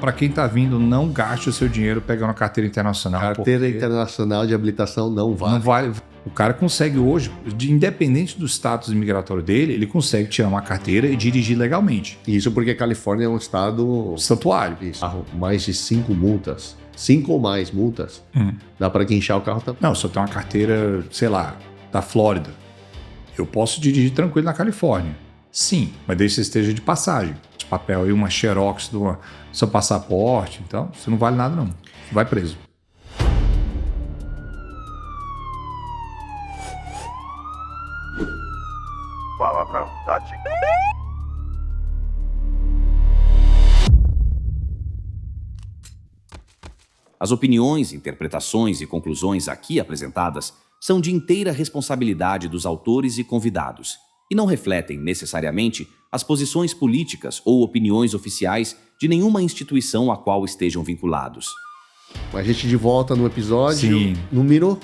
Para quem está vindo, não gaste o seu dinheiro pegando uma carteira internacional. Carteira internacional de habilitação não vale. Não vale. O cara consegue hoje, independente do status imigratório dele, ele consegue tirar uma carteira e dirigir legalmente. Isso porque a Califórnia é um estado... Santuário. Isso. Mais de 5 multas. 5 ou mais multas. Dá para guinchar o carro também. Não, se eu tenho uma carteira, sei lá, da Flórida, eu posso dirigir tranquilo na Califórnia. Sim, mas desde que você esteja de passagem. De papel aí, uma xerox do seu passaporte. Então, isso não vale nada não. Vai preso. Fala pra Tati. As opiniões, interpretações e conclusões aqui apresentadas são de inteira responsabilidade dos autores e convidados e não refletem necessariamente as posições políticas ou opiniões oficiais de nenhuma instituição a qual estejam vinculados. A gente de volta no episódio. Sim. Número?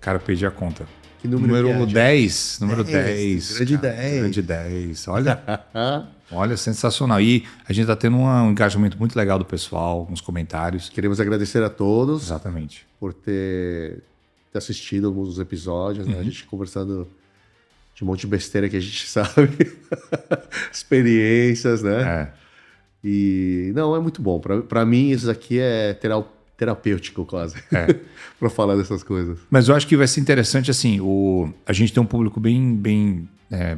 Cara, eu perdi a conta. Que número que é, 10. Número 10. 10. Grande cara, 10. Grande 10. Olha, sensacional. E a gente está tendo um engajamento muito legal do pessoal, uns comentários. Queremos agradecer a todos Exatamente. por ter assistido alguns episódios, né? A gente conversando de um monte de besteira que a gente sabe. Experiências, né? É. E não, é muito bom. Para mim, isso aqui é terapêutico quase. Para falar dessas coisas. Mas eu acho que vai ser interessante, assim, a gente tem um público bem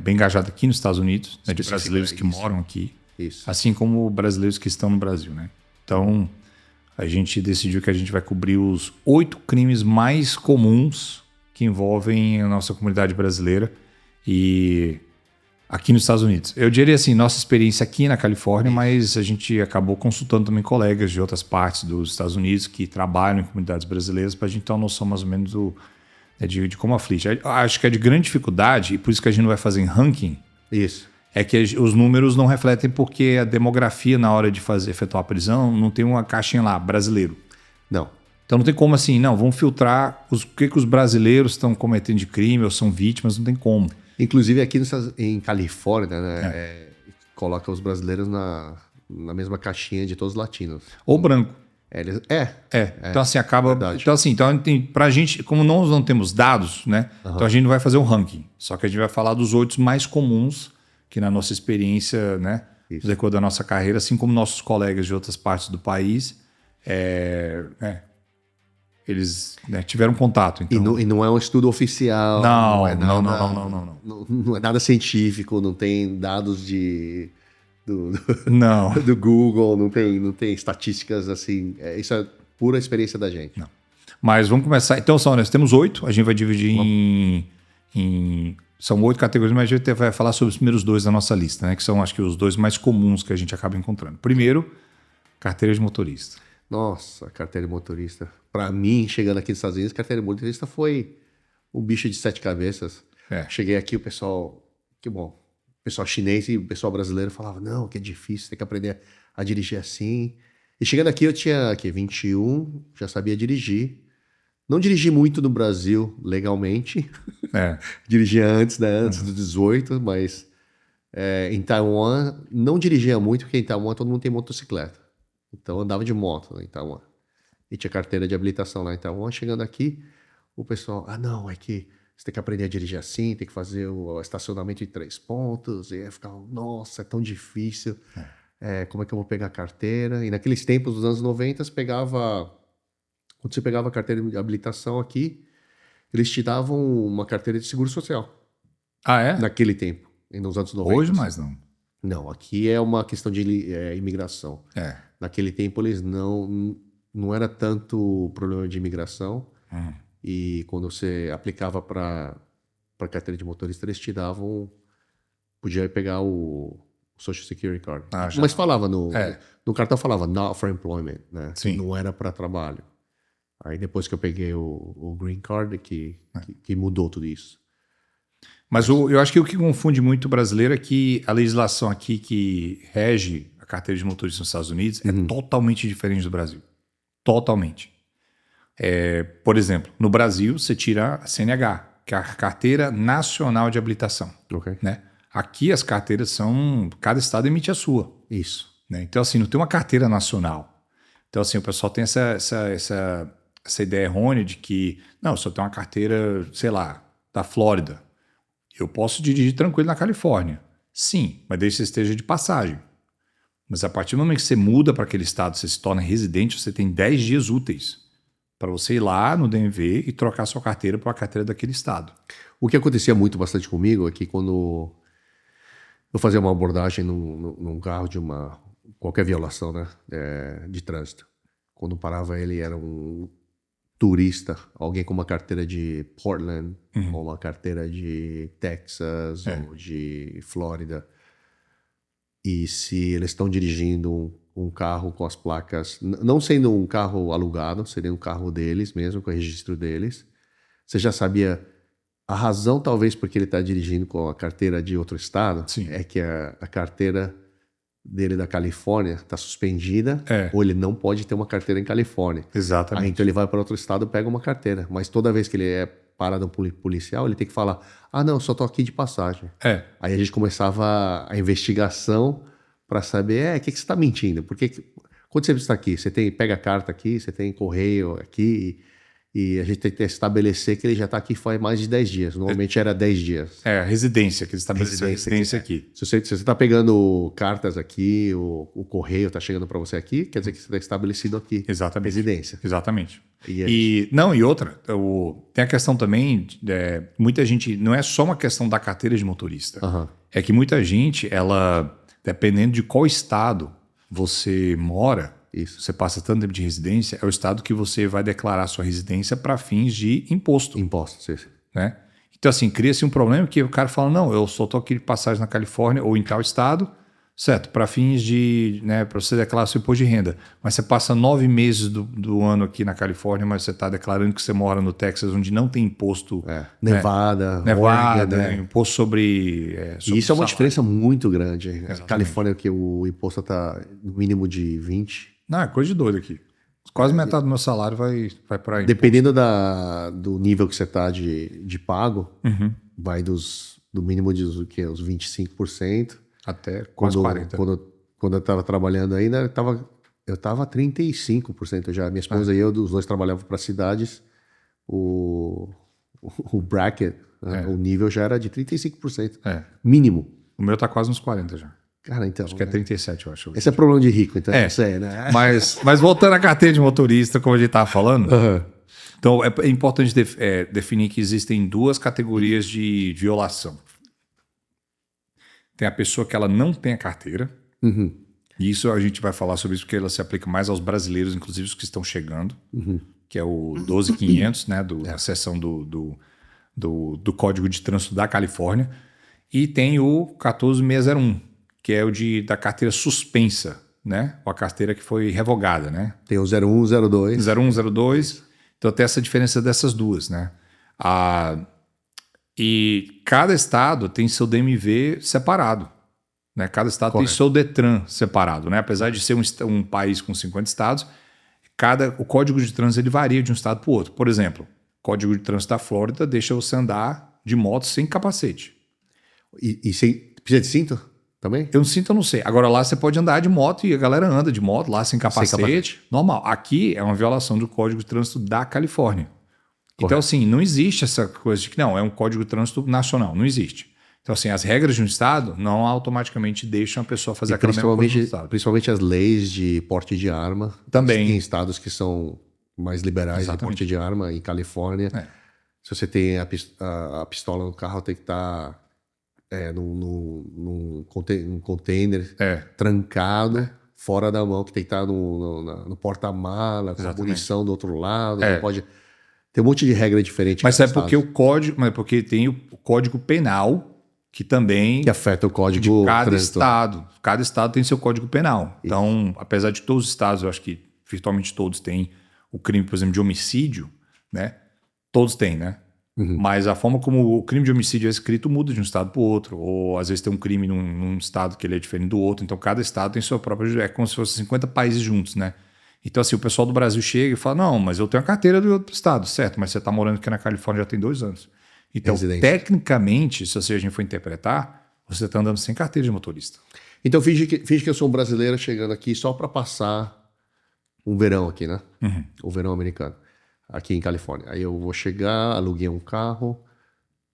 engajado aqui nos Estados Unidos, né, de brasileiros que moram aqui, Isso. assim como brasileiros que estão no Brasil, né? Então, a gente decidiu que a gente vai cobrir os 8 crimes mais comuns que envolvem a nossa comunidade brasileira e aqui nos Estados Unidos. Eu diria assim, nossa experiência aqui na Califórnia, mas a gente acabou consultando também colegas de outras partes dos Estados Unidos que trabalham em comunidades brasileiras para a gente ter uma noção mais ou menos de como aflige. Acho que é de grande dificuldade, e por isso que a gente não vai fazer em ranking, Isso. é que os números não refletem porque a demografia na hora de efetuar a prisão não tem uma caixinha lá, brasileiro. Não. Então não tem como assim, não, vamos filtrar o que os brasileiros estão cometendo de crime ou são vítimas, não tem como. Inclusive aqui em Califórnia, né? Coloca os brasileiros na mesma caixinha de todos os latinos. Ou branco. Então assim, acaba... Verdade. Então assim, pra gente, como nós não temos dados, né? Então a gente não vai fazer um ranking. Só que a gente vai falar dos 8 mais comuns que na nossa experiência, né? No decorrer da nossa carreira, assim como nossos colegas de outras partes do país, eles tiveram contato. Então... E não é um estudo oficial. Não, é não. Não é nada científico, não tem dados Não. do Google, não tem estatísticas assim. Isso é pura experiência da gente. Não. Mas vamos começar. Então, nós temos 8, a gente vai dividir em... São 8 categorias, mas a gente vai falar sobre os primeiros 2 da nossa lista, né? Que são, acho que, os 2 mais comuns que a gente acaba encontrando. Primeiro, carteira de motorista. Nossa, carteira de motorista. Para mim, chegando aqui nos Estados Unidos, carteira de motorista foi um bicho de 7 cabeças. Cheguei aqui, o pessoal... Que bom. O pessoal chinês e o pessoal brasileiro falava, não, que é difícil, tem que aprender a dirigir assim. E chegando aqui, eu tinha 21, já sabia dirigir. Não dirigi muito no Brasil legalmente. Dirigia antes, né? Antes dos 18, mas em Taiwan não dirigia muito, porque em Taiwan todo mundo tem motocicleta. Então eu andava de moto, né, em Taiwan. E tinha carteira de habilitação lá em Taiwan. Chegando aqui, o pessoal, não, é que você tem que aprender a dirigir assim, tem que fazer o estacionamento em 3 pontos. E aí eu ficava, nossa, é tão difícil. Como é que eu vou pegar a carteira? E naqueles tempos dos anos 90, quando você pegava a carteira de habilitação aqui, eles te davam uma carteira de seguro social. Ah, é? Naquele tempo, nos anos 90. Hoje, mais não. Não, aqui é uma questão de imigração. Naquele tempo, eles não era tanto problema de imigração. E quando você aplicava para carteira de motorista, eles te davam... Podia pegar o Social Security Card. Mas falava no cartão, falava not for employment, né? Sim. Não era para trabalho. Aí depois que eu peguei o Green Card, que mudou tudo isso. Mas eu acho que o que confunde muito o brasileiro é que a legislação aqui que rege a carteira de motorista nos Estados Unidos é totalmente diferente do Brasil. Totalmente. Por exemplo, no Brasil você tira a CNH, que é a Carteira Nacional de Habilitação. Ok. Né? Aqui as carteiras são... Cada estado emite a sua. Isso. né? Então, assim, não tem uma carteira nacional. Então, assim, o pessoal tem essa ideia errônea de que, não, eu só tenho uma carteira, sei lá, da Flórida. Eu posso dirigir tranquilo na Califórnia. Sim, mas desde que você esteja de passagem. Mas a partir do momento que você muda para aquele estado, você se torna residente, você tem 10 dias úteis para você ir lá no DMV e trocar sua carteira para a carteira daquele estado. O que acontecia bastante comigo é que quando eu fazia uma abordagem num carro de qualquer violação, né, de trânsito, quando parava ele era um turista, alguém com uma carteira de Portland, ou uma carteira de Texas, ou de Flórida. E se eles estão dirigindo um carro com as placas, não sendo um carro alugado, seria um carro deles mesmo, com o registro deles, você já sabia a razão, talvez, porque ele está dirigindo com a carteira de outro estado, Sim. é que a carteira dele da Califórnia está suspendida, ou ele não pode ter uma carteira em Califórnia. Exatamente. Aí então ele vai para outro estado e pega uma carteira. Mas toda vez que ele é parado policial, ele tem que falar, não, só tô aqui de passagem. Aí a gente começava a investigação para saber, o que você está mentindo? Porque quando você está aqui, você pega a carta aqui, você tem correio aqui, e a gente tem que estabelecer que ele já está aqui faz mais de 10 dias. Normalmente era 10 dias. A residência, que eles estabeleceram a residência aqui. Se você está pegando cartas aqui, o correio está chegando para você aqui, quer dizer que você está estabelecido aqui. Exatamente. Residência. Exatamente. E outra, tem a questão também, muita gente, não é só uma questão da carteira de motorista. É que muita gente, ela, dependendo de qual estado você mora, você passa tanto tempo de residência, é o estado que você vai declarar sua residência para fins de imposto. Imposto, sim. Né? Então, assim, cria-se um problema que o cara fala, não, eu só estou aqui de passagem na Califórnia ou em tal estado, certo, para fins de, para você declarar seu imposto de renda. Mas você passa 9 meses do ano aqui na Califórnia, mas você está declarando que você mora no Texas, onde não tem imposto. Nevada, Oregon, imposto sobre e isso é uma diferença muito grande. Na Califórnia, que o imposto está no mínimo de 20%. Não, é coisa de doido aqui. Quase metade do meu salário vai para aí. Dependendo do nível que você está de pago, vai do mínimo de uns 25%. Até quase 40%. Quando eu estava trabalhando ainda, eu estava 35% já. Minha esposa e eu, os dois trabalhavam para cidades. O bracket, o nível já era de 35%. Mínimo. O meu está quase uns 40% já. Cara, então, acho que é 37%, eu acho. Esse é problema de rico, então. Isso aí, né? Mas voltando à carteira de motorista, como a gente estava falando, então é importante definir que existem 2 categorias de violação. Tem a pessoa que ela não tem a carteira, e isso a gente vai falar sobre isso porque ela se aplica mais aos brasileiros, inclusive os que estão chegando, que é o 12.500, né, a seção do Código de Trânsito da Califórnia, e tem o 14.601, que é o da carteira suspensa, né? Ou a carteira que foi revogada, né? Tem o 01, 02. 01, 02. Então tem essa diferença dessas 2, né? E cada estado tem seu DMV separado, né? Cada estado tem seu Detran separado, né? Apesar de ser um país com 50 estados, o código de trânsito ele varia de um estado para o outro. Por exemplo, o código de trânsito da Flórida deixa você andar de moto sem capacete. E precisa de cinto? Também? Eu não sei. Agora lá você pode andar de moto e a galera anda de moto lá sem capacete. Normal. Aqui é uma violação do Código de Trânsito da Califórnia. Correto. Então, assim, não existe essa coisa de que não, é um Código de Trânsito nacional. Não existe. Então, assim, as regras de um estado não automaticamente deixam a pessoa fazer aquela mesma coisa no estado. Principalmente as leis de porte de arma. Também. Tem estados que são mais liberais de porte de arma. Em Califórnia, se você tem a pistola no carro, tem que estar... num container trancado, fora da mão, que tem que estar no porta-mala, com a munição do outro lado. Não pode... Tem um monte de regra diferente. Mas é porque porque tem o Código Penal, que também... Que afeta o código de cada estado. Cada estado tem seu Código Penal. Então, apesar de todos os estados, eu acho que virtualmente todos têm o crime, por exemplo, de homicídio, né? Todos têm, né? Mas a forma como o crime de homicídio é escrito muda de um estado para o outro. Ou às vezes tem um crime num estado que ele é diferente do outro. Então cada estado tem sua própria... É como se fossem 50 países juntos, né? Então assim, o pessoal do Brasil chega e fala, não, mas eu tenho a carteira do outro estado, certo? Mas você está morando aqui na Califórnia já tem 2 anos. Então, tecnicamente, se a gente for interpretar, você está andando sem carteira de motorista. Então finge que eu sou um brasileiro chegando aqui só para passar um verão aqui, né? O verão americano, aqui em Califórnia. Aí eu vou chegar, aluguei um carro.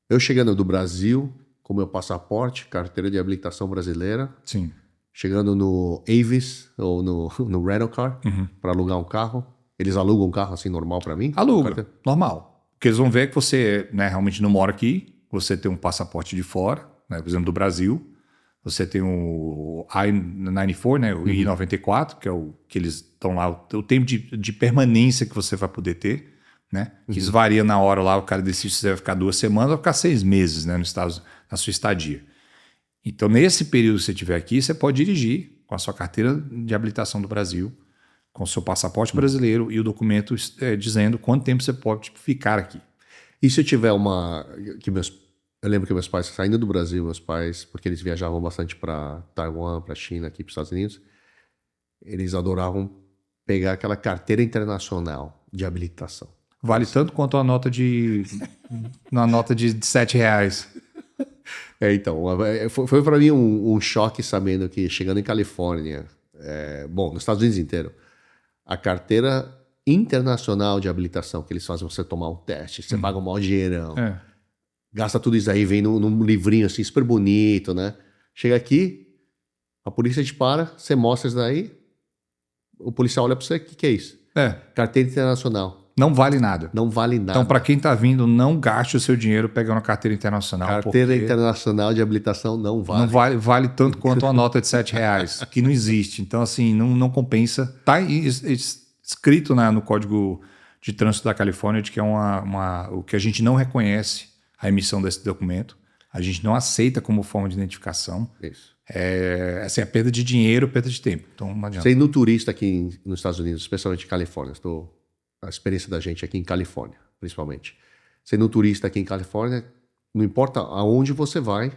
Eu chegando do Brasil, com meu passaporte, carteira de habilitação brasileira. Sim. Chegando no Avis ou no rental car para alugar um carro. Eles alugam um carro assim normal para mim? Aluga, normal. Porque eles vão ver que você, né, realmente não mora aqui, você tem um passaporte de fora, né, por exemplo, do Brasil, você tem o I-94, né, o I-94, que é o que eles estão lá, o tempo de permanência que você vai poder ter, né, que isso varia na hora lá, o cara decide se você vai ficar 2 semanas ou ficar 6 meses, né, na sua estadia. Então, nesse período que você estiver aqui, você pode dirigir com a sua carteira de habilitação do Brasil, com o seu passaporte brasileiro e o documento dizendo quanto tempo você pode ficar aqui. E se eu tiver eu lembro que meus pais, saindo do Brasil, porque eles viajavam bastante para Taiwan, para China, aqui para os Estados Unidos, eles adoravam pegar aquela carteira internacional de habilitação. Vale tanto quanto uma nota de R$7. Então, foi para mim um choque sabendo que chegando em Califórnia, nos Estados Unidos inteiro, a carteira internacional de habilitação, que eles fazem você tomar um teste, você paga um maior dinheirão, gasta tudo isso aí, vem num livrinho assim, super bonito, né? Chega aqui, a polícia te para, você mostra isso daí, o policial olha para você, o que é isso? Carteira internacional. Não vale nada. Não vale nada. Então, para quem está vindo, não gaste o seu dinheiro pegando a carteira internacional. Carteira internacional de habilitação não vale. Não vale tanto quanto uma nota de R$7, que não existe. Então, assim, não compensa. Está escrito no Código de Trânsito da Califórnia de que é o que a gente não reconhece a emissão desse documento. A gente não aceita como forma de identificação. Isso. É perda de dinheiro, perda de tempo. Então, não adianta. Sendo turista aqui nos Estados Unidos, especialmente em Califórnia, a experiência da gente aqui em Califórnia, principalmente. Sendo turista aqui em Califórnia, não importa aonde você vai,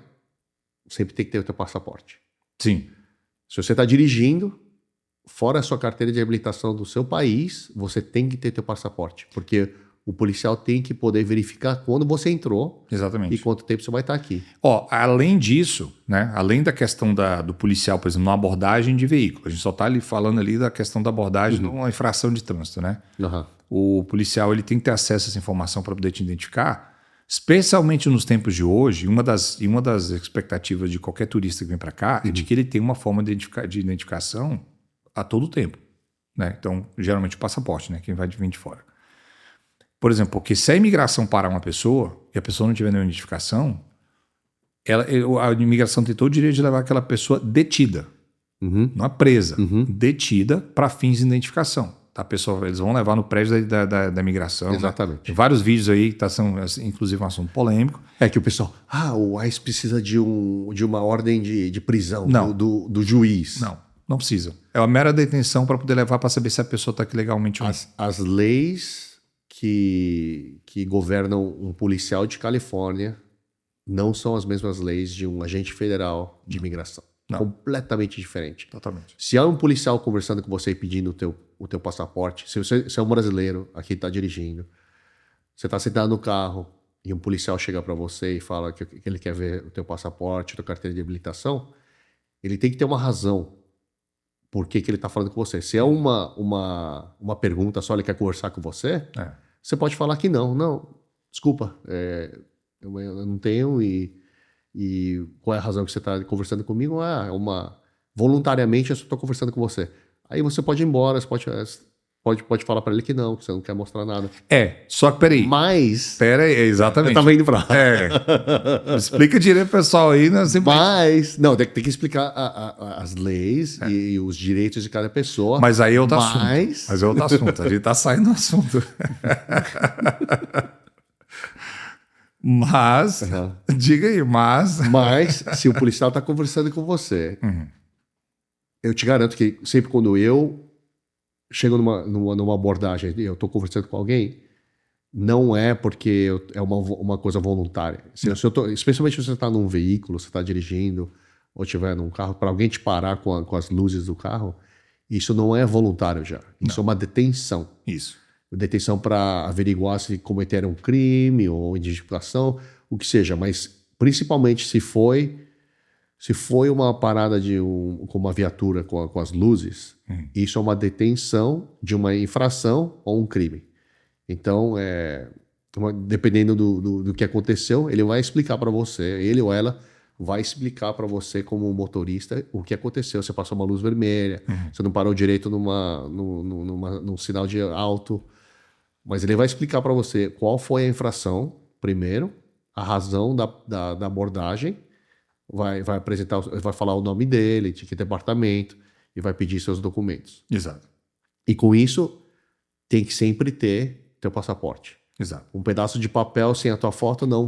sempre tem que ter o teu passaporte. Sim. Se você está dirigindo, fora a sua carteira de habilitação do seu país, você tem que ter teu passaporte, porque o policial tem que poder verificar quando você entrou. Exatamente. E quanto tempo você vai estar aqui. Além disso, né, além da questão do policial, por exemplo, numa abordagem de veículo, a gente só está falando ali da questão da abordagem numa infração de trânsito, né? O policial ele tem que ter acesso a essa informação para poder te identificar, especialmente nos tempos de hoje. Uma das expectativas de qualquer turista que vem para cá é de que ele tenha uma forma de identificação a todo tempo, né? Então, geralmente o passaporte, né? Quem vai vir de fora. Por exemplo, porque se a imigração parar uma pessoa e a pessoa não tiver nenhuma identificação, a imigração tem todo o direito de levar aquela pessoa detida, não é presa, detida para fins de identificação. Tá, pessoal, eles vão levar no prédio da imigração. Exatamente. Né? Tem vários vídeos aí que são, inclusive, um assunto polêmico. Que o pessoal, o ICE precisa de uma ordem de prisão do juiz. Não precisa. É uma mera detenção para poder levar para saber se a pessoa está aqui legalmente ou não. As leis que governam um policial de Califórnia não são as mesmas leis de um agente federal de imigração. Completamente diferente. Totalmente. Se há um policial conversando com você e pedindo o teu passaporte, se você é um brasileiro, aqui está dirigindo, você está sentado no carro e um policial chega para você e fala que ele quer ver o teu passaporte, a tua carteira de habilitação, ele tem que ter uma razão por que ele está falando com você. Se é uma pergunta só, ele quer conversar com você, você pode falar que não, desculpa, eu não tenho e qual é a razão que você está conversando comigo? Voluntariamente eu estou conversando com você. Aí você pode ir embora, você pode falar para ele que você não quer mostrar nada. Só que peraí. Mas... exatamente. Eu tava indo pra Explica direito, pessoal, aí. Né? Mas... Não, tem que explicar as leis e os direitos de cada pessoa. Mas aí é outro assunto. Mas é outro assunto. A gente tá saindo do assunto. Mas... Diga aí, mas se o policial tá conversando com você, eu te garanto que sempre quando eu chego numa abordagem, eu tô conversando com alguém, não é porque é uma coisa voluntária. Especialmente se você está num veículo, você está dirigindo, ou estiver num carro, para alguém te parar com as luzes do carro, isso não é voluntário já. Isso é uma detenção. Isso. Detenção para averiguar se cometeram um crime ou identificação, o que seja. Mas principalmente se Se foi uma parada com uma viatura com as luzes, isso é uma detenção de uma infração ou um crime. Então, dependendo do que aconteceu, ele vai explicar para você, ele ou ela vai explicar para você como motorista o que aconteceu. Você passou uma luz vermelha, você não parou direito num sinal de alto, mas ele vai explicar para você qual foi a infração, primeiro, a razão da abordagem, vai apresentar, vai falar o nome dele, de que departamento, e vai pedir seus documentos. Exato. E com isso, tem que sempre ter teu passaporte. Exato. Um pedaço de papel sem a tua foto não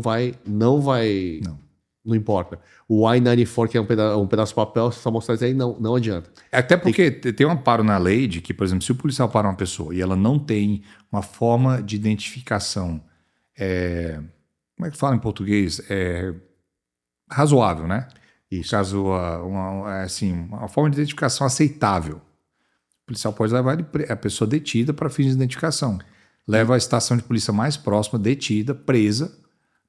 importa. O I-94, que é um pedaço de papel, se só mostrar isso aí, não adianta. Até porque tem um amparo na lei de que, por exemplo, se o policial para uma pessoa e ela não tem uma forma de identificação, como é que fala em português? Razoável, né? Isso. Caso uma forma de identificação aceitável. O policial pode levar a pessoa detida para fins de identificação. Leva à estação de polícia mais próxima, detida, presa,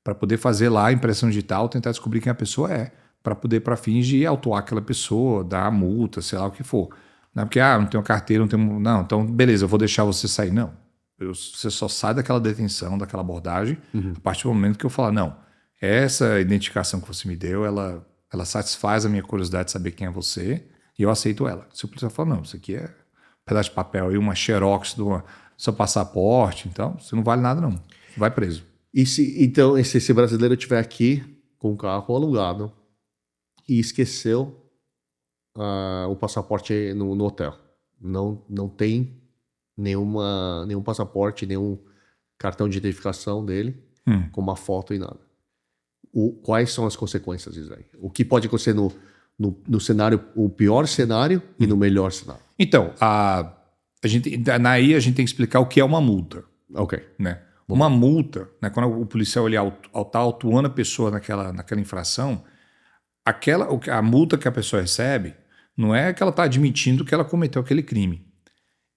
para poder fazer lá a impressão digital, tentar descobrir quem a pessoa é, para poder, para fins de autuar aquela pessoa, dar a multa, sei lá o que for. Não é porque, não tenho carteira, não tenho... Não, então, beleza, eu vou deixar você sair. Não. Você só sai daquela detenção, daquela abordagem, a partir do momento que eu falar, não, essa identificação que você me deu, ela satisfaz a minha curiosidade de saber quem é você, e eu aceito ela. Se o policial falar, não, isso aqui é um pedaço de papel aí, uma xerox do seu passaporte, então, você não vale nada não. Vai preso. E se brasileiro estiver aqui com o carro alugado e esqueceu o passaporte no hotel, não tem nenhum passaporte, nenhum cartão de identificação dele, com uma foto e nada. Quais são as consequências disso aí? O que pode acontecer no cenário, o pior cenário e no melhor cenário? Então, a gente tem que explicar o que é uma multa. Ok. Né? Uma multa, né, quando o policial está autuando a pessoa naquela infração, a multa que a pessoa recebe não é que ela está admitindo que ela cometeu aquele crime.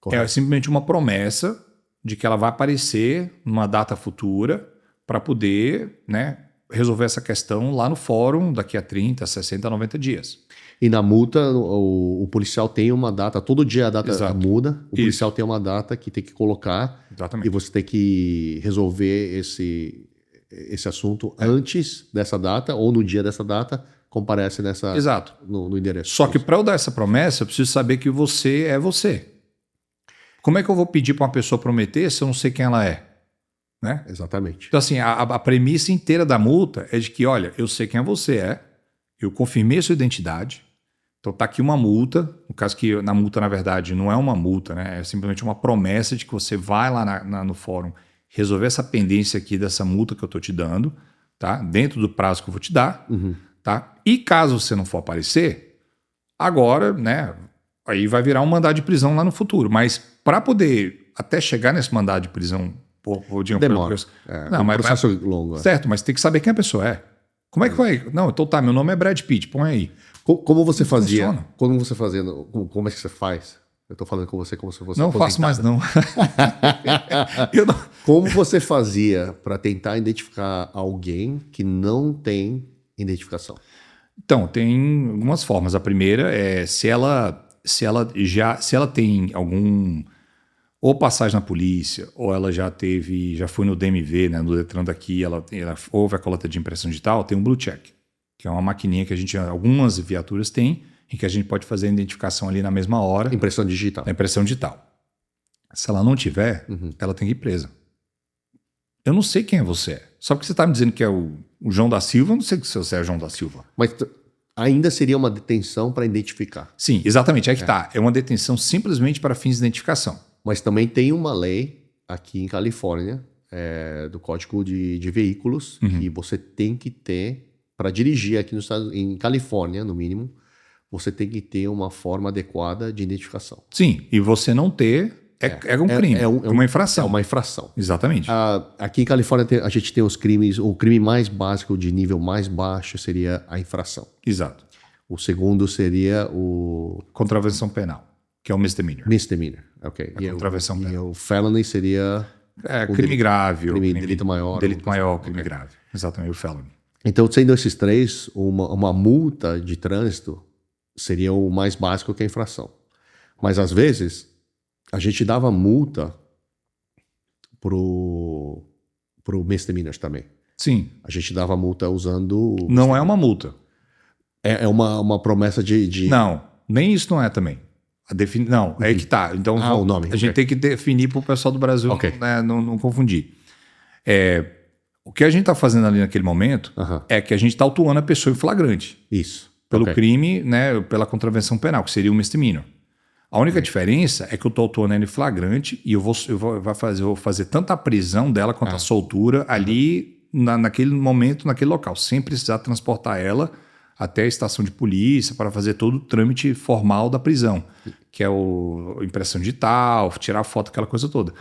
Correto. É simplesmente uma promessa de que ela vai aparecer numa data futura para poder, né, resolver essa questão lá no fórum daqui a 30, 60, 90 dias. E na multa, o policial tem uma data, todo dia a data Exato. muda, o policial tem uma data que tem que colocar. Exatamente. E você tem que resolver esse assunto antes dessa data ou no dia dessa data, comparece Exato. No endereço. Só que para eu dar essa promessa, eu preciso saber que você é você. Como é que eu vou pedir para uma pessoa prometer se eu não sei quem ela é? Né? Exatamente. Então, assim, a premissa inteira da multa é de que, olha, eu sei quem você é, eu confirmei a sua identidade, então tá aqui uma multa, no caso que na multa, na verdade, não é uma multa, né? É simplesmente uma promessa de que você vai lá no fórum resolver essa pendência aqui dessa multa que eu tô te dando, tá? Dentro do prazo que eu vou te dar, tá? E caso você não for aparecer, agora, né? Aí vai virar um mandado de prisão lá no futuro, mas para poder até chegar nesse mandado de prisão, demora. Não, mas processo longo. Certo, mas tem que saber quem a pessoa é. Como é que vai? Não, então tá, meu nome é Brad Pitt, põe aí. Como você fazia? Funciona. Como você fazia? Como é que você faz? Eu tô falando com você como se fosse Não faço mais não. Como você fazia para tentar identificar alguém que não tem identificação? Então, tem algumas formas. A primeira é se ela tem algum ou passagem na polícia, ou ela já foi no DMV, né, no Detran daqui, ela houve a coleta de impressão digital, tem um Blue Check, que é uma maquininha que algumas viaturas têm, em que a gente pode fazer a identificação ali na mesma hora. Impressão digital. A impressão digital. Se ela não tiver, ela tem que ir presa. Eu não sei quem é você. Só porque você está me dizendo que é o João da Silva, eu não sei se você é João da Silva. Mas ainda seria uma detenção para identificar. Sim, exatamente. É que tá. É uma detenção simplesmente para fins de identificação. Mas também tem uma lei aqui em Califórnia, do Código de Veículos, que você tem que ter, para dirigir aqui em Califórnia, no mínimo, você tem que ter uma forma adequada de identificação. Sim, e você não ter é um crime, é uma infração. É uma infração. Exatamente. Aqui em Califórnia a gente tem os crimes, o crime mais básico, de nível mais baixo, seria a infração. Exato. O segundo seria o... Contravenção penal, que é o misdemeanor. Misdemeanor, ok. Contravenção penal. E o felony seria... crime grave. Delito maior. Delito maior, crime grave. Exatamente, o felony. Então, sendo esses três, uma multa de trânsito seria o mais básico que a infração. Mas, às vezes, a gente dava multa pro misdemeanors também. Sim. A gente dava multa usando... Não é uma multa. É uma promessa de... Não, nem isso não é também. Não, é que tá. Então, o nome. A gente tem que definir para o pessoal do Brasil né, não confundir. O que a gente está fazendo ali naquele momento é que a gente está autuando a pessoa em flagrante. Isso. Pelo crime, né, pela contravenção penal, que seria um misdemeanor. A única diferença é que eu estou autuando ela em flagrante e eu vou fazer tanto a prisão dela quanto a soltura ali naquele momento, naquele local, sem precisar transportar ela até a estação de polícia para fazer todo o trâmite formal da prisão, que é a impressão digital, tirar foto, aquela coisa toda.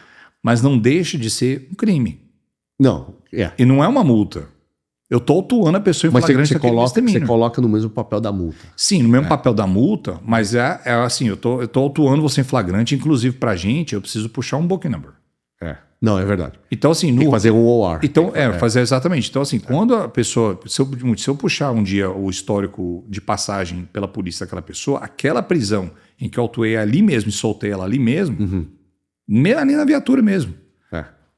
Mas não deixa de ser um crime. Não, E não é uma multa. Eu estou autuando a pessoa em flagrante naquele misdemeanor. Você coloca no mesmo papel da multa. Sim, no mesmo papel da multa, mas é assim, eu tô autuando você em flagrante, inclusive pra gente, eu preciso puxar um booking number. Não, é verdade. Então, assim, Tem que fazer um OR. Então, fazer exatamente. Então, assim, quando a pessoa. Se eu puxar um dia o histórico de passagem pela polícia daquela pessoa, aquela prisão em que eu autuei ali mesmo e soltei ela ali mesmo, ali na viatura mesmo,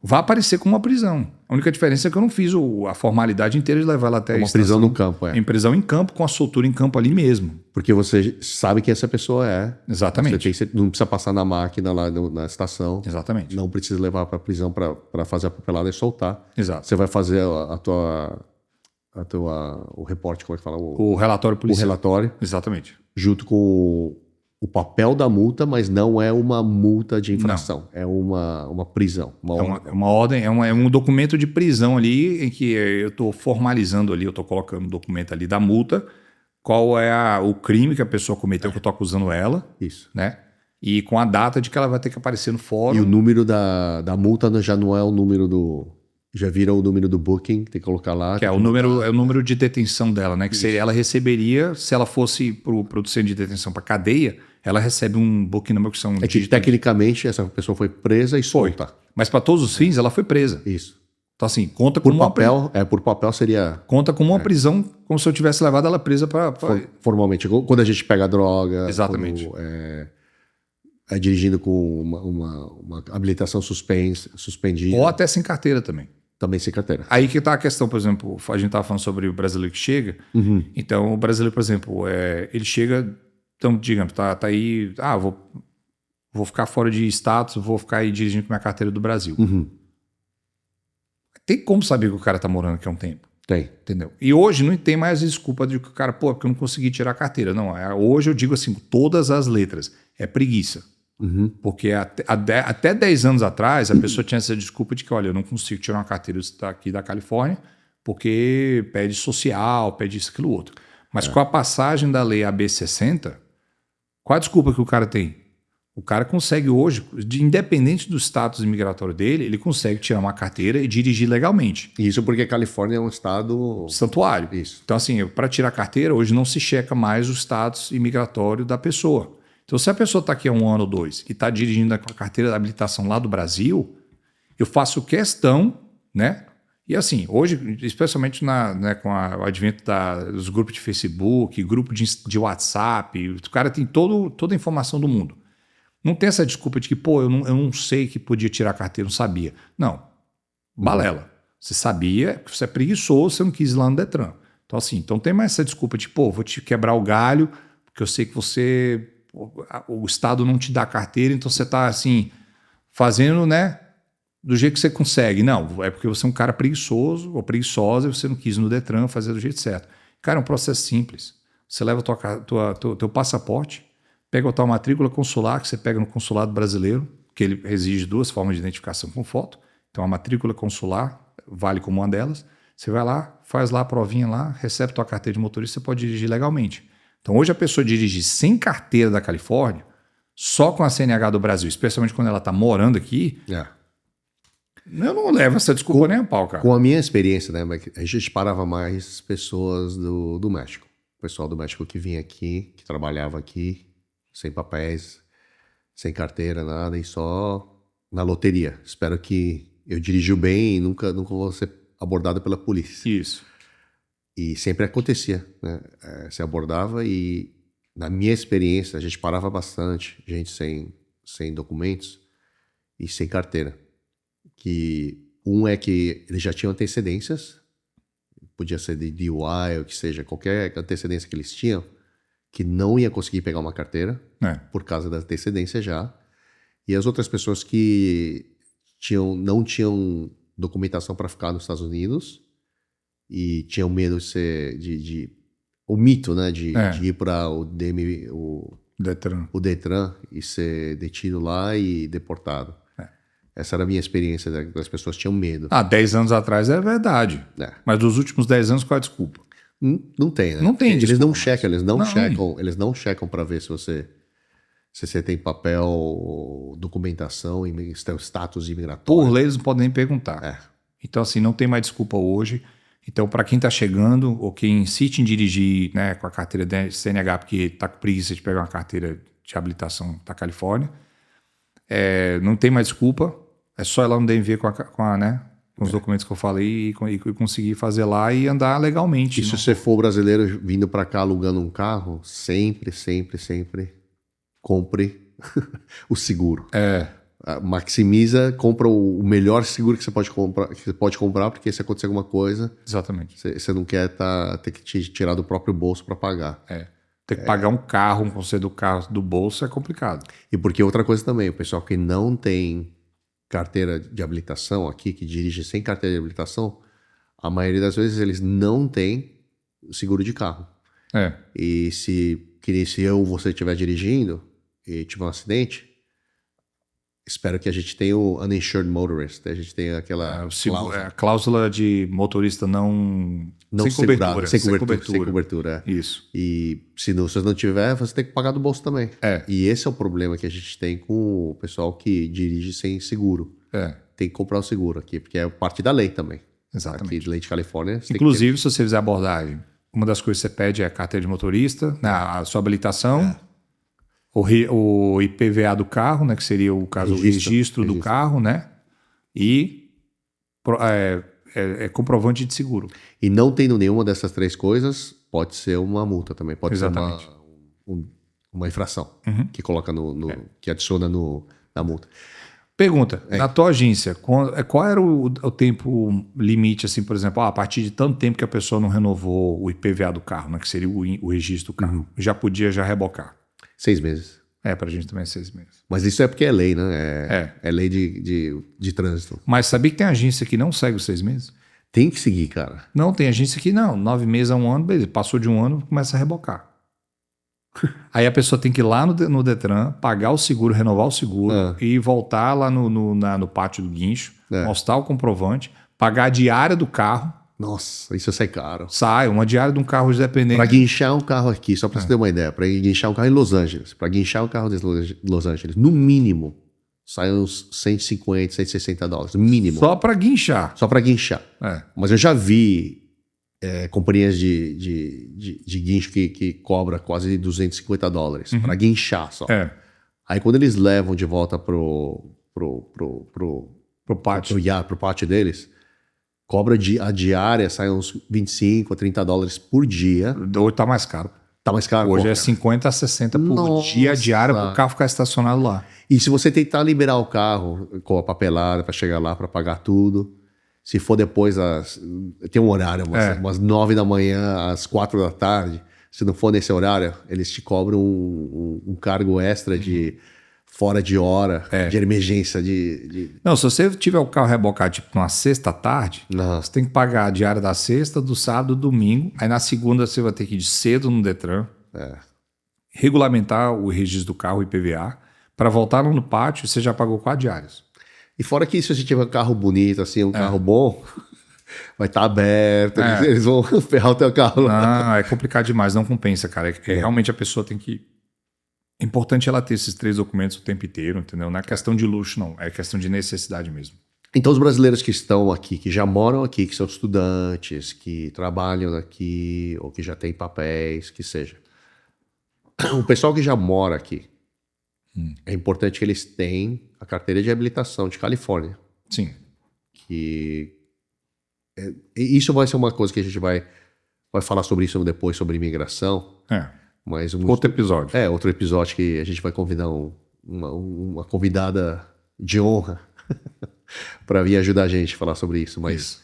vai aparecer como uma prisão. A única diferença é que eu não fiz a formalidade inteira de levar ela até a estação. Prisão no campo, Em prisão em campo, com a soltura em campo ali mesmo. Porque você sabe quem essa pessoa é. Exatamente. Você não precisa passar na máquina lá na estação. Exatamente. Não precisa levar para prisão para fazer a papelada e soltar. Exato. Você vai fazer o reporte, como é que fala? O relatório policial. O relatório. Exatamente. Junto com o papel da multa, mas não é uma multa de infração. Não. É uma prisão. Uma ordem, é um documento de prisão ali em que eu estou formalizando ali, eu estou colocando o documento ali da multa, qual é o crime que a pessoa cometeu, que eu estou acusando ela. Isso. Né? E com a data de que ela vai ter que aparecer no fórum. E o número da multa já não é o número do... Já vira o número do booking, tem que colocar lá. Que é o número de detenção dela, né? Que seria, ela receberia, se ela fosse para o centro de detenção, para cadeia, ela recebe um booking number que são... que tecnicamente essa pessoa foi presa e solta. Mas para todos os fins, ela foi presa. Isso. Então assim, conta como por papel seria... Conta como uma prisão, como se eu tivesse levado ela presa para... Formalmente. Quando a gente pega droga... Exatamente. Dirigindo com uma habilitação suspendida. Ou até sem carteira também. Também sem carteira. Aí que está a questão, por exemplo, a gente estava falando sobre o brasileiro que chega. Então, o brasileiro, por exemplo, ele chega, então, digamos, tá aí, vou ficar fora de status, vou ficar aí dirigindo com minha carteira do Brasil. Tem como saber que o cara está morando aqui há um tempo? Tem. Entendeu? E hoje não tem mais desculpa de que o cara, porque eu não consegui tirar a carteira. Não, hoje eu digo assim, todas as letras, é preguiça. Porque até 10 anos atrás, a pessoa tinha essa desculpa de que, olha, eu não consigo tirar uma carteira aqui da Califórnia porque pede social, pede isso, aquilo, outro. Mas com a passagem da lei AB 60, qual a desculpa que o cara tem? O cara consegue hoje, independente do status imigratório dele, ele consegue tirar uma carteira e dirigir legalmente. Isso porque a Califórnia é um estado... santuário. Isso. Então, assim, para tirar a carteira, hoje não se checa mais o status imigratório da pessoa. Então, se a pessoa está aqui há 1 ano ou 2 e está dirigindo com a carteira de habilitação lá do Brasil, eu faço questão, né? E assim, hoje, especialmente com o advento dos grupos de Facebook, grupo de WhatsApp, o cara tem toda a informação do mundo. Não tem essa desculpa de que, eu não sei que podia tirar a carteira, não sabia. Não. Balela. Você sabia que você é preguiçoso, você não quis ir lá no Detran. Então, assim, então tem mais essa desculpa de, vou te quebrar o galho, porque eu sei que o Estado não te dá carteira, então você está assim, fazendo, né, do jeito que você consegue. Não, é porque você é um cara preguiçoso ou preguiçosa e você não quis no Detran fazer do jeito certo. Cara, é um processo simples. Você leva teu passaporte, pega a tua matrícula consular, que você pega no consulado brasileiro, que ele exige 2 formas de identificação com foto. Então a matrícula consular vale como uma delas. Você vai lá, faz lá a provinha lá, recebe tua carteira de motorista, você pode dirigir legalmente. Então hoje a pessoa dirige sem carteira da Califórnia, só com a CNH do Brasil, especialmente quando ela está morando aqui, eu não levo essa desculpa nem a pau, cara. Com a minha experiência, né, a gente parava mais pessoas do México. O pessoal do México que vinha aqui, que trabalhava aqui, sem papéis, sem carteira, nada, e só na loteria. Espero que eu dirigiu bem e nunca vou ser abordado pela polícia. Isso. E sempre acontecia, né? Você abordava e, na minha experiência, a gente parava bastante, gente sem documentos e sem carteira. Que é que eles já tinham antecedências, podia ser de DUI ou que seja, qualquer antecedência que eles tinham, que não ia conseguir pegar uma carteira por causa da antecedência já. E as outras pessoas que não tinham documentação para ficar nos Estados Unidos e tinham medo de ser o mito, né, de ir para o Detran e ser detido lá e deportado. Essa era a minha experiência, das pessoas tinham medo. 10 anos atrás é verdade. Mas dos últimos 10 anos, qual é a desculpa? Não tem, né? Não tem Eles desculpa, não checam, eles não checam para ver se você tem papel, documentação, status imigratório. Por lei, eles não podem nem perguntar. Então, assim, não tem mais desculpa hoje. Então, para quem está chegando ou quem insiste em dirigir, né, com a carteira de CNH, porque está com preguiça de pegar uma carteira de habilitação da Califórnia, não tem mais desculpa. É só ir lá no DMV com os documentos que eu falei e conseguir fazer lá e andar legalmente. E se você for brasileiro vindo para cá alugando um carro, sempre compre o seguro. Maximiza, compra o melhor seguro que você pode comprar, porque se acontecer alguma coisa, exatamente, você não quer ter que te tirar do próprio bolso para pagar. Ter que pagar um conselho do carro do bolso é complicado. E porque outra coisa também, o pessoal que não tem carteira de habilitação aqui, que dirige sem carteira de habilitação, a maioria das vezes eles não têm seguro de carro. E se eu ou você estiver dirigindo e tiver um acidente, espero que a gente tenha o uninsured motorist, a gente tenha aquela a cláusula de motorista sem cobertura. Isso. E se você não tiver, você tem que pagar do bolso também. E esse é o problema que a gente tem com o pessoal que dirige sem seguro. Tem que comprar o seguro aqui, porque é parte da lei também. Exatamente. Aqui, lei de Califórnia. Inclusive, se você fizer abordagem, uma das coisas que você pede é a carteira de motorista, a sua habilitação, o IPVA do carro, né, que seria o caso do registro do carro, né? E comprovante de seguro. E não tendo nenhuma dessas três coisas, pode ser uma multa também. Pode exatamente ser uma infração que coloca que adiciona na multa. Pergunta, na tua agência, qual era o tempo limite, assim, por exemplo, a partir de tanto tempo que a pessoa não renovou o IPVA do carro, né, que seria o registro do carro, já podia rebocar? 6 meses. Pra gente também é 6 meses. Mas isso é porque é lei, né? É lei de trânsito. Mas sabia que tem agência que não segue os 6 meses? Tem que seguir, cara. Não, tem agência que não. 9 meses a 1 ano, beleza. Passou de 1 ano, começa a rebocar. Aí a pessoa tem que ir lá no Detran, pagar o seguro, renovar o seguro e voltar lá no pátio do guincho, mostrar o comprovante, pagar a diária do carro. Nossa, isso sai caro. Sai, uma diária de um carro independente. Para guinchar um carro aqui, só para você ter uma ideia, para guinchar um carro em Los Angeles, para guinchar um carro de Los Angeles, no mínimo, sai uns 150, 160 dólares, mínimo. Só para guinchar. Só para guinchar. Mas eu já vi companhias de guincho que cobra quase 250 dólares para guinchar só. Aí quando eles levam de volta pro pátio deles, cobra a diária, sai uns 25 a 30 dólares por dia. Hoje tá mais caro. Tá mais caro? Hoje é 50 a 60 por dia, diária, para o carro ficar estacionado lá. E se você tentar liberar o carro com a papelada para chegar lá, para pagar tudo, se for depois, tem um horário, umas 9 da manhã às 4 da tarde, se não for nesse horário, eles te cobram um cargo extra de fora de hora, de emergência. Não, se você tiver o carro rebocado tipo numa sexta à tarde, você tem que pagar a diária da sexta, do sábado, do domingo. Aí na segunda você vai ter que ir cedo no Detran, regulamentar o registro do carro, o IPVA, para voltar lá no pátio você já pagou 4 diárias. E fora que se você tiver um carro bonito, assim, um carro bom, vai estar aberto, eles vão ferrar o teu carro lá. Não, é complicado demais, não compensa, cara. Realmente a pessoa tem que... É importante ela ter esses 3 documentos o tempo inteiro, entendeu? Não é questão de luxo, não. É questão de necessidade mesmo. Então, os brasileiros que estão aqui, que já moram aqui, que são estudantes, que trabalham aqui, ou que já têm papéis, que seja. O pessoal que já mora aqui, é importante que eles tenham a carteira de habilitação de Califórnia. Sim. Isso vai ser uma coisa que a gente vai vai falar sobre isso depois, sobre imigração. Mas outro episódio. Outro episódio que a gente vai convidar uma convidada de honra para vir ajudar a gente a falar sobre isso. Mas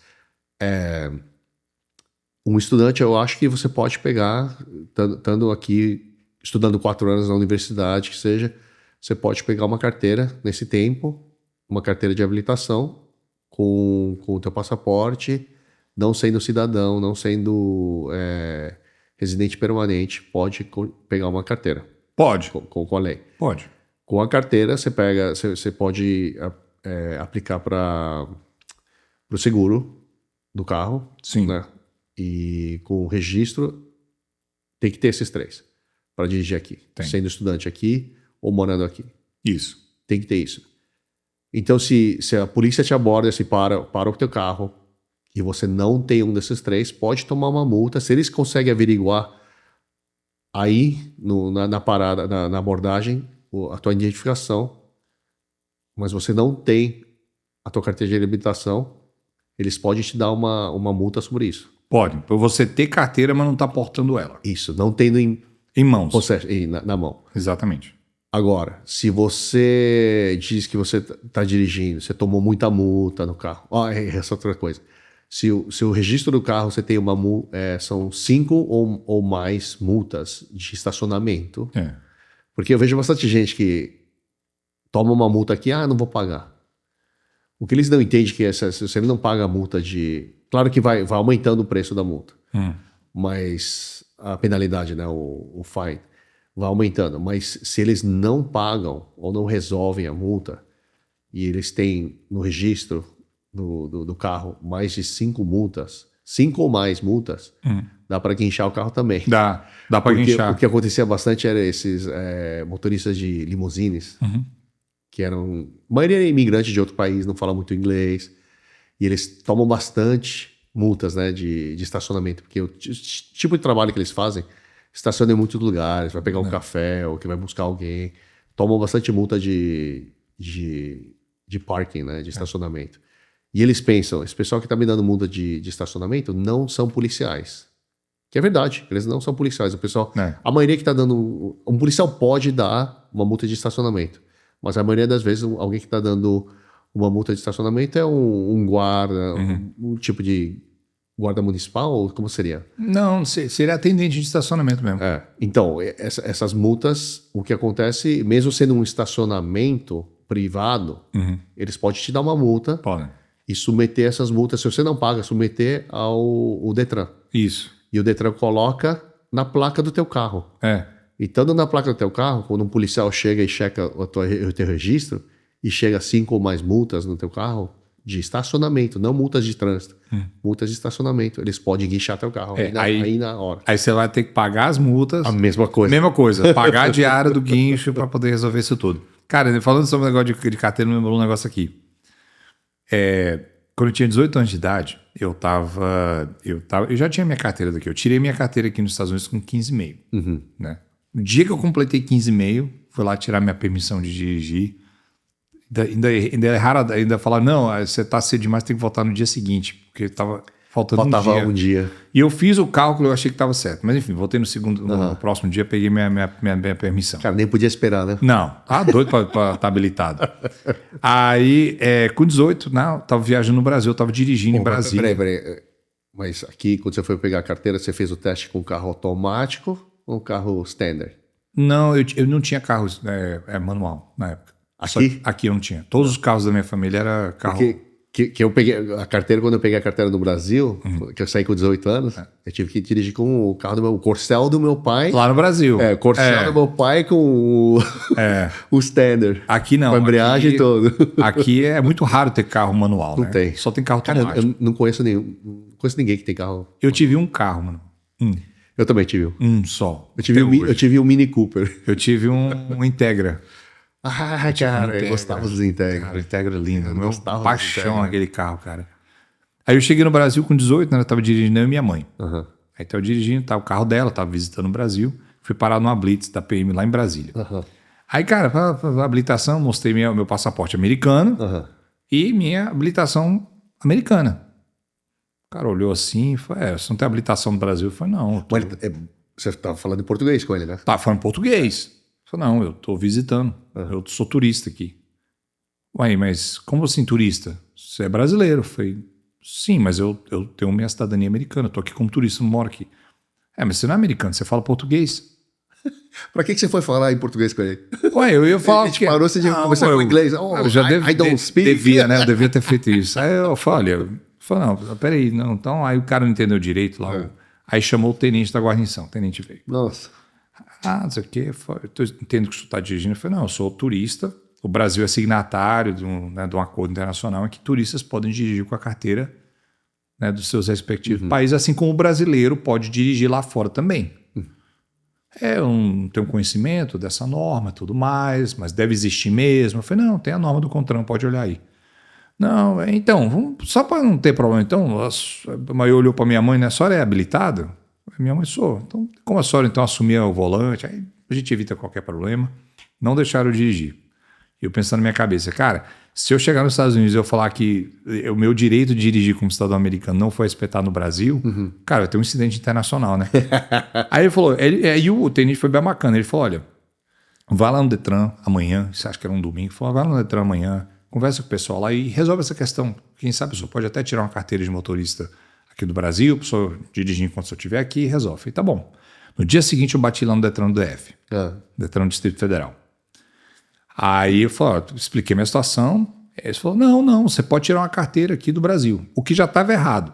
um estudante, eu acho que você pode pegar, estando aqui, estudando 4 anos na universidade, que seja, você pode pegar uma carteira nesse tempo, uma carteira de habilitação com o teu passaporte, não sendo cidadão, não sendo residente permanente, pode pegar uma carteira. Pode. Com a lei. Pode. Com a carteira, você pode aplicar para o seguro do carro. Sim. Né? E com o registro, tem que ter esses 3 para dirigir aqui. Sendo estudante aqui ou morando aqui. Isso. Tem que ter isso. Então, se a polícia te aborda, se para o teu carro e você não tem um desses 3, pode tomar uma multa. Se eles conseguem averiguar aí na parada, na abordagem, a tua identificação, mas você não tem a tua carteira de habilitação, eles podem te dar uma multa sobre isso. Pode. Por você ter carteira, mas não tá portando ela. Isso, não tendo em mãos. Ou seja, na mão. Exatamente. Agora, se você diz que você está dirigindo, você tomou muita multa no carro. Essa outra coisa. Se o registro do carro você tem uma multa, são 5 ou mais multas de estacionamento. Porque eu vejo bastante gente que toma uma multa aqui, não vou pagar. O que eles não entendem é que se você não paga a multa de... Claro que vai aumentando o preço da multa. Mas a penalidade, né, o fine, vai aumentando. Mas se eles não pagam ou não resolvem a multa e eles têm no registro do carro mais de 5 multas, 5 ou mais multas, dá para guinchar o carro também. Dá para guinchar. O que acontecia bastante era esses motoristas de limusines, que eram... A maioria é imigrante de outro país, não fala muito inglês, e eles tomam bastante multas, né, de estacionamento, porque o tipo de trabalho que eles fazem, estaciona em muitos lugares, vai pegar um café ou que vai buscar alguém, tomam bastante multa de parking, né, de estacionamento. E eles pensam, esse pessoal que está me dando multa de estacionamento não são policiais. Que é verdade, eles não são policiais. O pessoal, a maioria que está dando... Um policial pode dar uma multa de estacionamento, mas a maioria das vezes alguém que está dando uma multa de estacionamento é um guarda, um tipo de guarda municipal, ou como seria? Não, seria atendente de estacionamento mesmo. Então, essas multas, o que acontece, mesmo sendo um estacionamento privado, eles podem te dar uma multa. Podem. E submeter essas multas, se você não paga, submeter ao Detran. Isso. E o Detran coloca na placa do teu carro. E estando na placa do teu carro, quando um policial chega e checa o teu registro, e chega 5 ou mais multas no teu carro, de estacionamento, não multas de trânsito, multas de estacionamento, eles podem guinchar teu carro aí na hora. Aí você vai ter que pagar as multas. A mesma coisa. Mesma coisa, pagar a diária do guincho para poder resolver isso tudo. Cara, falando sobre o negócio de carteira, me lembrou um negócio aqui. Quando eu tinha 18 anos de idade, eu já tinha minha carteira daqui. Eu tirei minha carteira aqui nos Estados Unidos com 15,5. Né? No dia que eu completei 15,5, fui lá tirar minha permissão de dirigir. Ainda falaram, não, você tá cedo demais, tem que voltar no dia seguinte, porque faltava um dia. E eu fiz o cálculo, eu achei que estava certo. Mas enfim, voltei no próximo dia, peguei minha permissão. Cara, nem podia esperar, né? Não, tava doido para estar habilitado. Aí, com 18, tava viajando no Brasil, eu tava dirigindo em Brasília. Peraí. Mas aqui, quando você foi pegar a carteira, você fez o teste com carro automático ou carro standard? Não, eu não tinha carro manual na época. Aqui eu não tinha. Todos os carros da minha família era carro... Que eu peguei a carteira, quando eu peguei a carteira no Brasil, que eu saí com 18 anos, eu tive que dirigir com o carro o Corcel do meu pai. Lá no Brasil. O Corcel do meu pai com o Standard. Aqui não. Com a embreagem e todo. Aqui é muito raro ter carro manual, não né? Tem. Só tem carro automático. Cara, eu não conheço ninguém que tem carro. Eu tive um carro, mano. Eu também tive. Só. Eu tive um Mini Cooper. Eu tive um Integra. Cara, eu gostava dos Integra. Cara, o Integra é lindo. Meu paixão naquele carro, cara. Aí eu cheguei no Brasil com 18, né? Eu tava dirigindo eu e minha mãe. Aí tava dirigindo, o carro dela, tava visitando o Brasil. Fui parar numa blitz da PM lá em Brasília. Aí, cara, pra habilitação, mostrei meu passaporte americano e minha habilitação americana. O cara olhou assim e falou, você não tem habilitação no Brasil? Eu falei, não. Mas você estava falando em português com ele, né? Tá falando português. Eu falei, não, eu tô visitando. Eu sou turista aqui. Ué, mas como assim turista? Você é brasileiro? Eu falei, sim, mas eu tenho minha cidadania americana. Eu tô aqui como turista, não moro aqui. Mas você não é americano, você fala português. Pra que você foi falar em português com ele? Ué, eu ia falar... A gente parou, você tinha que conversar com inglês. Eu já I don't speak. Devia, né? Eu devia ter feito isso. Aí eu falei, não, peraí, não. Então, aí o cara não entendeu direito lá. Aí chamou o tenente da guarnição, o tenente veio. Nossa. Não sei o quê. Eu entendo que você está dirigindo. Eu falei, não, eu sou turista. O Brasil é signatário de um acordo internacional em que turistas podem dirigir com a carteira, né, dos seus respectivos países, assim como o brasileiro pode dirigir lá fora também. Eu não tenho conhecimento dessa norma e tudo mais, mas deve existir mesmo. Eu falei, não, tem a norma do CONTRAN, pode olhar aí. Não, então, só para não ter problema, então, a mãe olhou para minha mãe, né? A senhora é habilitada? Minha mãe sou. Então, como a senhora então assumia o volante, aí a gente evita qualquer problema. Não deixaram eu dirigir. Eu pensando na minha cabeça, cara, se eu chegar nos Estados Unidos e eu falar que o meu direito de dirigir como cidadão americano não foi respeitado no Brasil, cara, vai ter um incidente internacional, né? Aí ele falou, aí o tenente foi bem bacana, ele falou, olha, vai lá no Detran amanhã, você acha que era um domingo, falou, vai lá no Detran amanhã, conversa com o pessoal lá e resolve essa questão. Quem sabe a pessoa pode até tirar uma carteira de motorista aqui do Brasil, a pessoa dirigir enquanto eu estiver aqui e resolve. Falei, tá bom. No dia seguinte eu bati lá no Detran do DF, Detran do Distrito Federal. Aí eu falei, expliquei minha situação. Ele falou, não, você pode tirar uma carteira aqui do Brasil. O que já estava errado,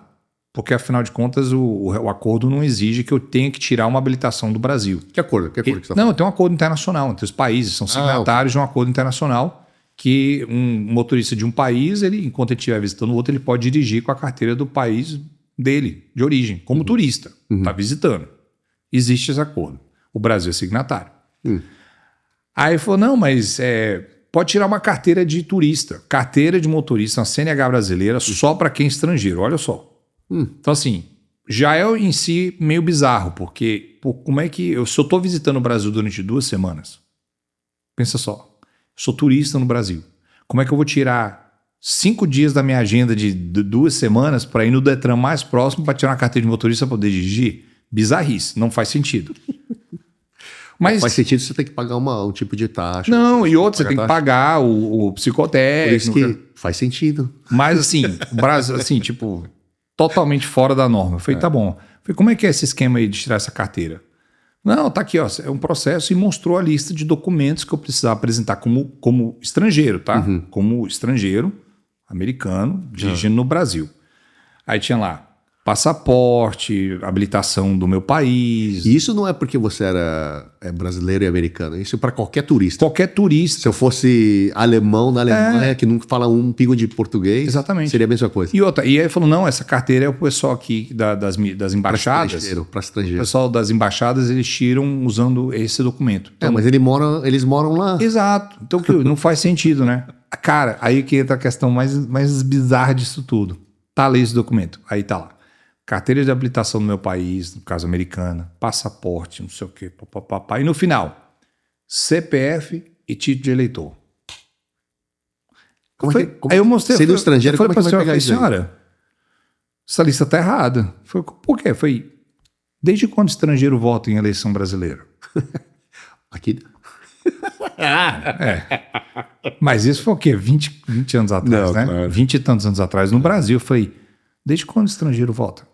porque afinal de contas o acordo não exige que eu tenha que tirar uma habilitação do Brasil. Que acordo que você está falando? Não, tem um acordo internacional entre os países, são signatários de um acordo internacional que um motorista de um país, ele, enquanto ele estiver visitando o outro, ele pode dirigir com a carteira do país dele, de origem, como turista, está visitando. Existe esse acordo. O Brasil é signatário. Aí ele falou, não, mas pode tirar uma carteira de turista, carteira de motorista, uma CNH brasileira, só para quem é estrangeiro, olha só. Então assim, já é em si meio bizarro, porque como é que... se eu estou visitando o Brasil durante 2 semanas, pensa só, sou turista no Brasil, como é que eu vou tirar 5 dias da minha agenda de 2 semanas para ir no Detran mais próximo para tirar uma carteira de motorista para poder dirigir? Bizarrice, não faz sentido. Mas faz sentido você ter que pagar um tipo de taxa. Não, e outro, você tem que pagar o psicotécnico. Por isso que faz sentido. Mas assim, o Brasil, assim, tipo, totalmente fora da norma. Eu falei, tá bom. Eu falei, como é que é esse esquema aí de tirar essa carteira? Não, tá aqui, ó, é um processo e mostrou a lista de documentos que eu precisava apresentar como estrangeiro, tá? Como estrangeiro americano, dirigindo no Brasil. Aí tinha lá, passaporte, habilitação do meu país. E isso não é porque você era brasileiro e americano. Isso é para qualquer turista. Qualquer turista. Se eu fosse alemão na Alemanha, que nunca fala um pingo de português, exatamente, seria a mesma coisa. E aí ele falou, não, essa carteira é o pessoal aqui das embaixadas. Para estrangeiro. O pessoal das embaixadas, eles tiram usando esse documento. Então, mas eles moram lá. Exato. Então não faz sentido, né? Cara, aí que entra a questão mais bizarra disso tudo. Tá ali esse documento. Aí tá lá. Carteira de habilitação do meu país, no caso americana, passaporte, não sei o quê, papapá. E no final, CPF e título de eleitor. Aí eu mostrei. Sendo estrangeiro, como é que vai pegar isso? Senhora, essa lista tá errada. Por quê? Desde quando estrangeiro vota em eleição brasileira? Aqui. Mas isso foi o quê? 20 anos atrás, né? Claro. 20 e tantos anos atrás. No Brasil, desde quando o estrangeiro vota?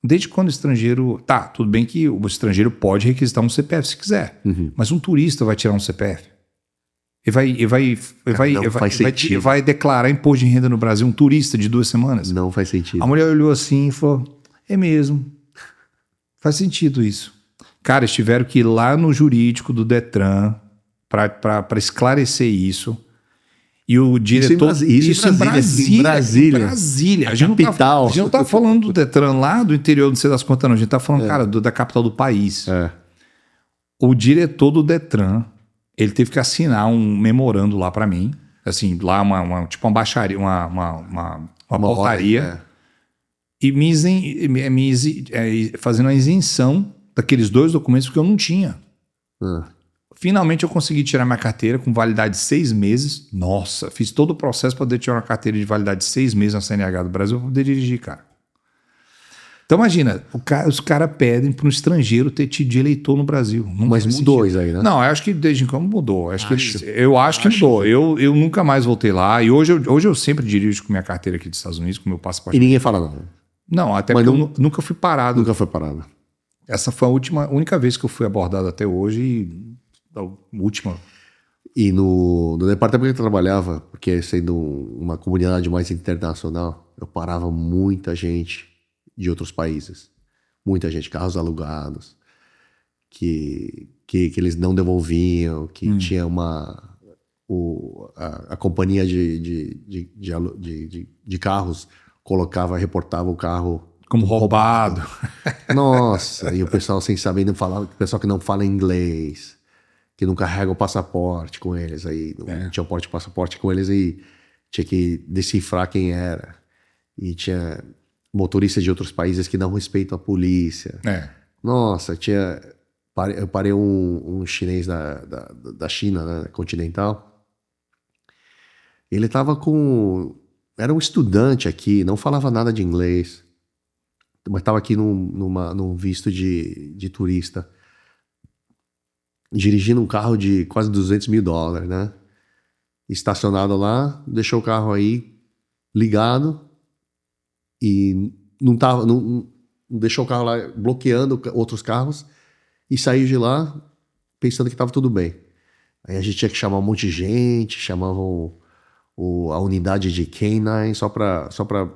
Desde quando o estrangeiro... Tá, tudo bem que o estrangeiro pode requisitar um CPF se quiser, mas um turista vai tirar um CPF. Vai declarar imposto de renda no Brasil, um turista de 2 semanas? Não faz sentido. A mulher olhou assim e falou, é mesmo. Faz sentido isso. Cara, eles tiveram que ir lá no jurídico do Detran para esclarecer isso. E o diretor... Isso em Brasília. A gente não tá falando do Detran lá do interior, não sei das quantas não. A gente tá falando, cara, da capital do país. O diretor do Detran, ele teve que assinar um memorando lá para mim. Assim, lá tipo uma baixaria, uma portaria. E fazendo a isenção daqueles 2 documentos que eu não tinha. Finalmente eu consegui tirar minha carteira com validade de 6 meses. Nossa, fiz todo o processo para poder tirar uma carteira de validade de 6 meses na CNH do Brasil para poder dirigir, cara. Então imagina, os caras pedem para um estrangeiro ter título de eleitor no Brasil. Não Mas faz mudou sentido. isso aí, né? Não, eu acho que desde quando mudou. Eu acho que mudou. Eu nunca mais voltei lá. E hoje eu sempre dirijo com minha carteira aqui dos Estados Unidos, com meu passaporte. E ninguém fala nada. Não, até Mas porque eu nunca fui parado. Nunca foi parado. Essa foi a única vez que eu fui abordado até hoje. E a última. E no departamento que eu trabalhava, porque sendo uma comunidade mais internacional, eu parava muita gente de outros países. Muita gente, carros alugados, que eles não devolviam, que tinha a companhia de carros reportava o carro como roubado. Nossa, e o pessoal sem saber não falar, o pessoal que não fala inglês, que não carrega o passaporte com eles, aí não tinha o passaporte com eles e tinha que decifrar quem era. E tinha motoristas de outros países que não respeitam a polícia. Nossa, eu parei um chinês da China, né, continental. Ele tava era um estudante aqui, não falava nada de inglês, mas estava aqui num visto de turista, dirigindo um carro de quase $200 mil, né? Estacionado lá, deixou o carro aí ligado e não deixou o carro lá bloqueando outros carros e saiu de lá pensando que estava tudo bem. Aí a gente tinha que chamar um monte de gente, chamavam a unidade de K9 só para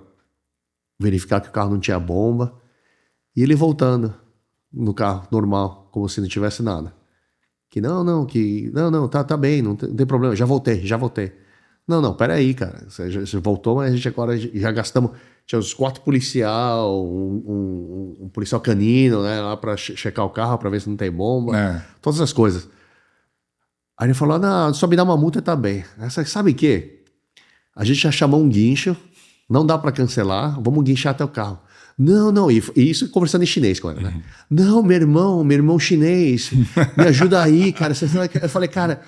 verificar que o carro não tinha bomba. E ele voltando no carro normal, como se não tivesse nada. Tá bem, não tem problema, já voltei. Não, peraí, cara, você voltou, mas a gente agora já gastamos, tinha uns 4 policial, um policial canino, né, lá pra checar o carro, pra ver se não tem bomba, todas as coisas. Aí ele falou, não, só me dá uma multa e tá bem. Aí, sabe o quê? A gente já chamou um guincho, não dá pra cancelar, vamos guinchar até o carro. Não, e isso conversando em chinês com ela, né? Não, meu irmão chinês, me ajuda aí, cara. Eu falei, cara,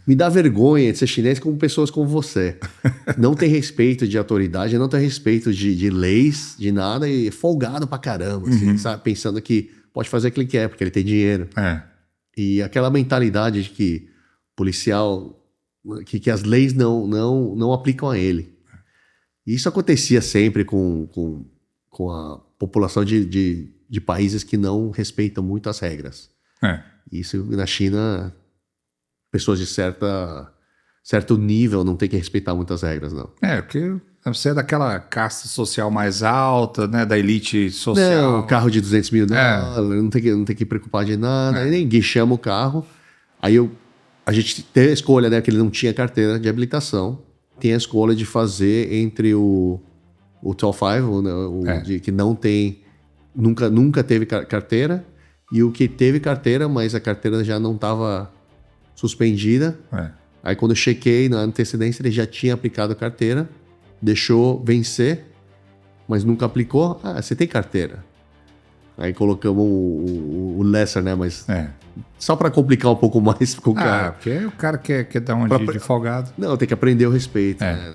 me dá vergonha de ser chinês com pessoas como você. Não tem respeito de autoridade, não tem respeito de leis, de nada, e folgado pra caramba, assim, sabe? Pensando que pode fazer o que ele quer, porque ele tem dinheiro. E aquela mentalidade de que policial, que as leis não aplicam a ele. E isso acontecia sempre com a população de países que não respeitam muito as regras. Isso na China, pessoas de certo nível não tem que respeitar muitas regras, não. Porque você é daquela casta social mais alta, né, da elite social. Não, carro de $200 mil, não tem que preocupar de nada, aí ninguém chama o carro. Aí a gente tem a escolha, né, que ele não tinha carteira de habilitação, tem a escolha de fazer entre o Top 5, que não tem, nunca teve carteira, e o que teve carteira, mas a carteira já não estava suspendida. Aí quando eu chequei na antecedência, ele já tinha aplicado a carteira, deixou vencer, mas nunca aplicou. Você tem carteira. Aí colocamos o lesser, né? Mas só para complicar um pouco mais com o cara. Porque o cara quer dar um dia de folgado. Não, tem que aprender o respeito. Né?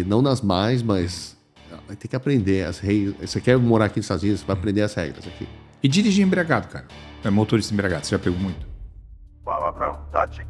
Não nas mais, mas vai ter que aprender as regras. Você quer morar aqui nos Estados Unidos, você vai aprender as regras aqui. E dirigir embriagado, cara. Motorista embriagado, você já pegou muito? Palavrão, Tati.